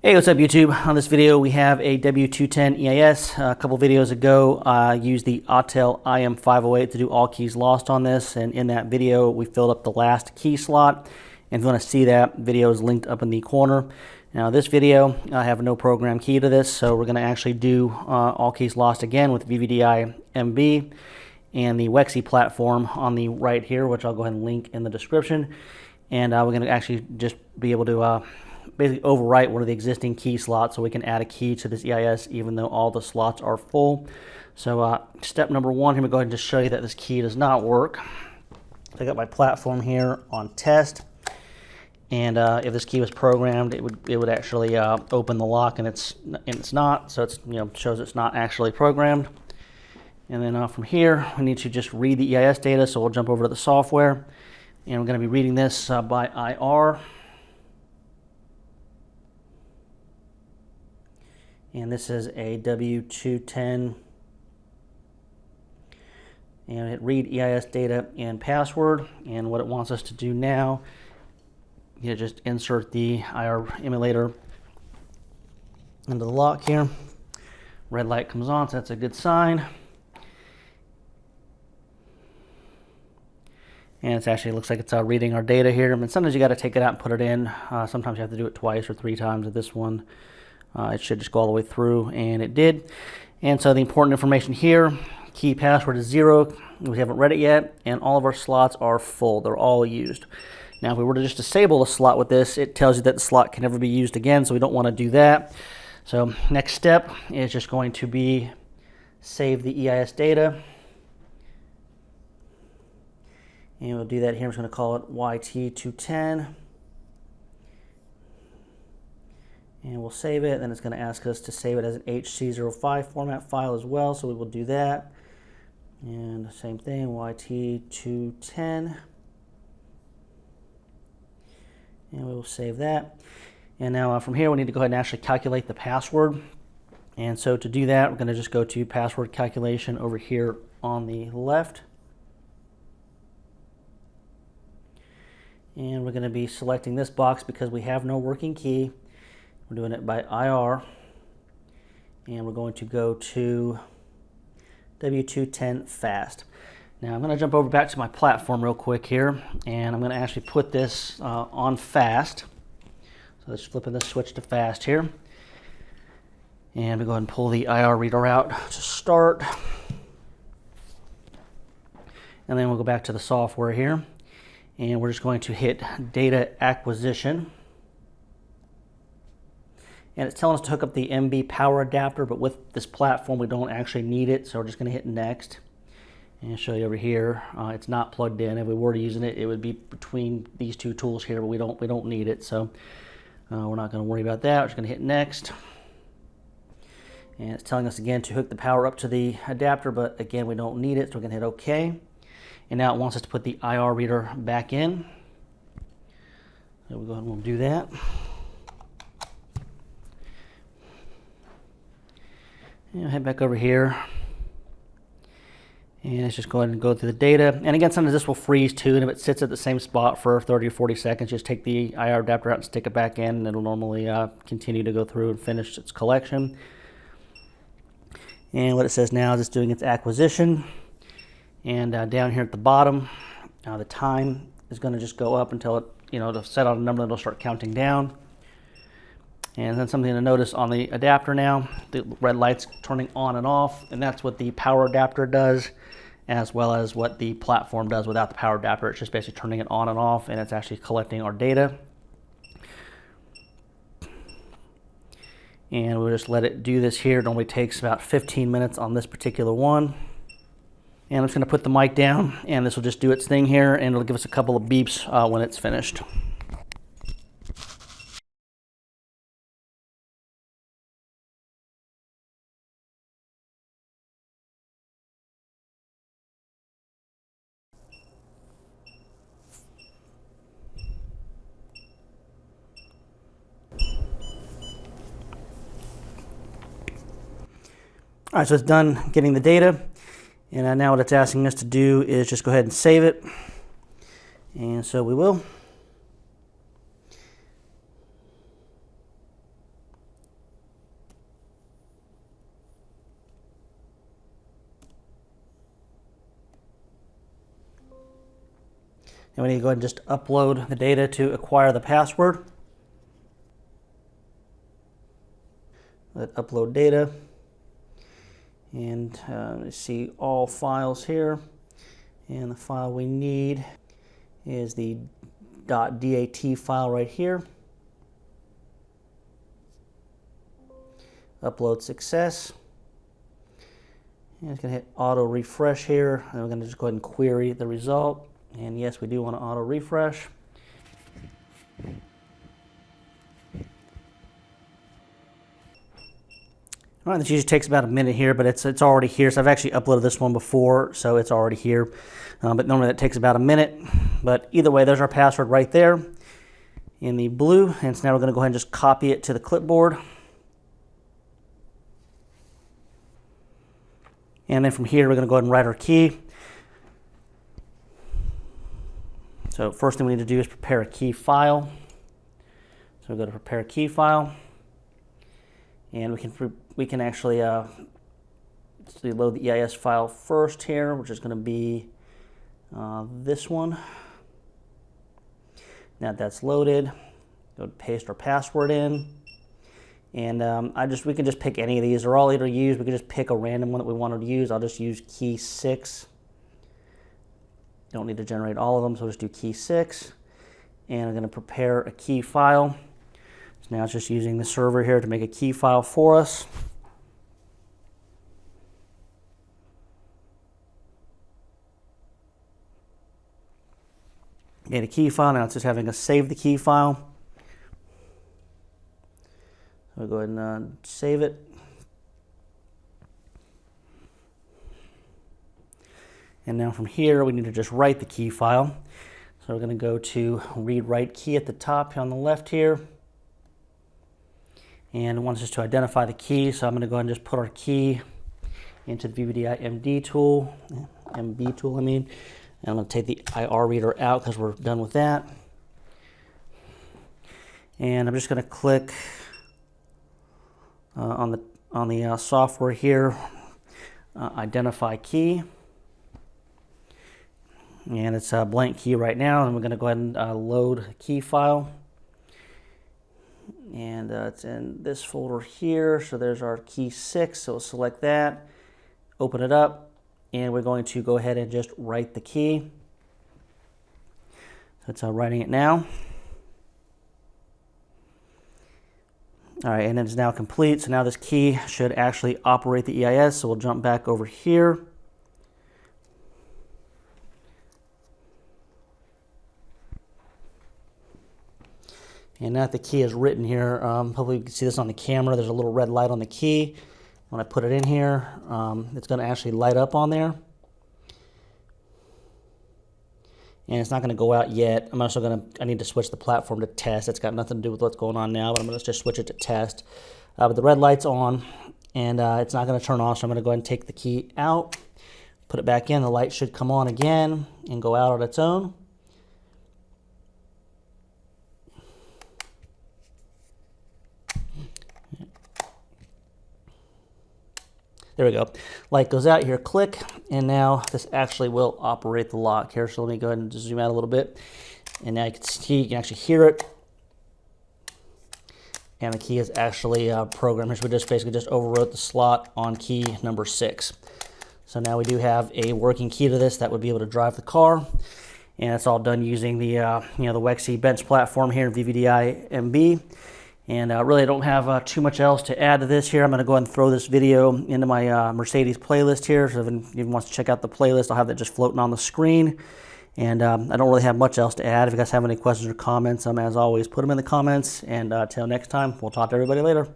Hey, what's up YouTube? On this video we have a W210 EIS. A couple videos ago I used the Autel IM508 to do all keys lost on this, and in that video we filled up the last key slot. And if you want to see that, video is linked up in the corner. Now this video I have no program key to this, so we're going to actually do all keys lost again with VVDI MB and the WEXI platform on the right here, which I'll go ahead and link in the description. And we're going to actually just be able to basically overwrite one of the existing key slots so we can add a key to this EIS even though all the slots are full. So step number one, here we go ahead and just show you that this key does not work. I got my platform here on test, and if this key was programmed, it would actually open the lock, and it's not, so it's shows it's not actually programmed. And then from here we need to just read the EIS data, so we'll jump over to the software, and we're going to be reading this by IR. And this is a W210, and hit read EIS data and password. And what it wants us to do now, just insert the IR emulator into the lock here. Red light comes on, so that's a good sign. And it actually looks like it's reading our data here. I mean, sometimes you got to take it out and put it in. Sometimes you have to do it twice or three times with this one. It should just go all the way through, and it did. And so the important information here, key password is 0. We haven't read it yet, and all of our slots are full. They're all used. Now, if we were to just disable a slot with this, it tells you that the slot can never be used again, so we don't want to do that. So next step is just going to be save the EIS data. And we'll do that here. I'm just going to call it YT210. And we'll save it. Then it's going to ask us to save it as an HC05 format file as well, so we will do that. And same thing, YT210. And we will save that. And now from here we need to go ahead and actually calculate the password. And so to do that, we're going to just go to password calculation over here on the left. And we're going to be selecting this box because we have no working key. We're doing it by IR, and we're going to go to W210 fast. Now I'm going to jump over back to my platform real quick here, and I'm going to actually put this on fast. So let's flip this switch to fast here, and we go ahead and pull the IR reader out to start, and then we'll go back to the software here, and we're just going to hit data acquisition. And it's telling us to hook up the MB power adapter, but with this platform we don't actually need it, so we're just going to hit next. And I'll show you over here, it's not plugged in. If we were using it, it would be between these two tools here, but we don't need it, so we're not going to worry about that. We're just going to hit next. And it's telling us again to hook the power up to the adapter, but again we don't need it, so we're going to hit OK. And now it wants us to put the IR reader back in. So we'll go ahead and we'll do that. And head back over here, and let's just go ahead and go through the data. And again, sometimes this will freeze too, and if it sits at the same spot for 30 or 40 seconds, just take the IR adapter out and stick it back in, and it'll normally continue to go through and finish its collection. And what it says now is it's doing its acquisition. And down here at the bottom, the time is going to just go up until it, it'll set on a number, and it'll start counting down. And then something to notice on the adapter now, the red light's turning on and off, and that's what the power adapter does, as well as what the platform does without the power adapter. It's just basically turning it on and off, and it's actually collecting our data. And we'll just let it do this here. It only takes about 15 minutes on this particular one. And I'm just going to put the mic down, and this will just do its thing here, and it'll give us a couple of beeps when it's finished. All right, so it's done getting the data, and now what it's asking us to do is just go ahead and save it, and so we will. And we need to go ahead and just upload the data to acquire the password. Let upload data. And let's see all files here. And the file we need is the .dat file right here. Upload success. And it's going to hit auto refresh here. And we're going to just go ahead and query the result. And yes, we do want to auto refresh. All right, this usually takes about a minute here, but it's already here. So I've actually uploaded this one before, so it's already here. But normally that takes about a minute. But either way, there's our password right there in the blue. And so now we're going to go ahead and just copy it to the clipboard. And then from here, we're going to go ahead and write our key. So first thing we need to do is prepare a key file. So we'll go to prepare a key file. And we can actually load the EIS file first here, which is going to be this one. Now that's loaded, go paste our password in. And we can just pick any of these. They're all either used. We can just pick a random one that we wanted to use. I'll just use key 6. Don't need to generate all of them, so I'll just do key 6. And I'm going to prepare a key file. So now it's just using the server here to make a key file for us. Made a key file. Now it's just having us save the key file. We'll go ahead and save it. And now from here, we need to just write the key file. So we're going to go to read write key at the top on the left here. And it wants us to identify the key. So I'm going to go ahead and just put our key into the VVDI MB tool, MB tool, I mean. And I'm going to take the IR reader out because we're done with that. And I'm just going to click on the software here, identify key, and it's a blank key right now. And we're going to go ahead and load a key file, and it's in this folder here. So there's our key 6. So we'll select that, open it up, and we're going to go ahead and just write the key. So it's writing it now. All right, and it's now complete. So now this key should actually operate the EIS. So we'll jump back over here. And now that the key is written here, hopefully you can see this on the camera. There's a little red light on the key. When I put it in here, it's going to actually light up on there. And it's not going to go out yet. I'm also I need to switch the platform to test. It's got nothing to do with what's going on now, but I'm going to just switch it to test. But the red light's on, and it's not going to turn off, so I'm going to go ahead and take the key out, put it back in. The light should come on again and go out on its own. There we go. Light goes out here, click, and now this actually will operate the lock here. So let me go ahead and just zoom out a little bit. And now you can see, you can actually hear it. And the key is actually programmed. So we just basically just overwrote the slot on key number 6. So now we do have a working key to this that would be able to drive the car. And it's all done using the the WEXI bench platform here in VVDI MB. And really I don't have too much else to add to this here. I'm going to go ahead and throw this video into my Mercedes playlist here. So if anyone wants to check out the playlist, I'll have that just floating on the screen. And I don't really have much else to add. If you guys have any questions or comments, as always, put them in the comments. And until next time, we'll talk to everybody later.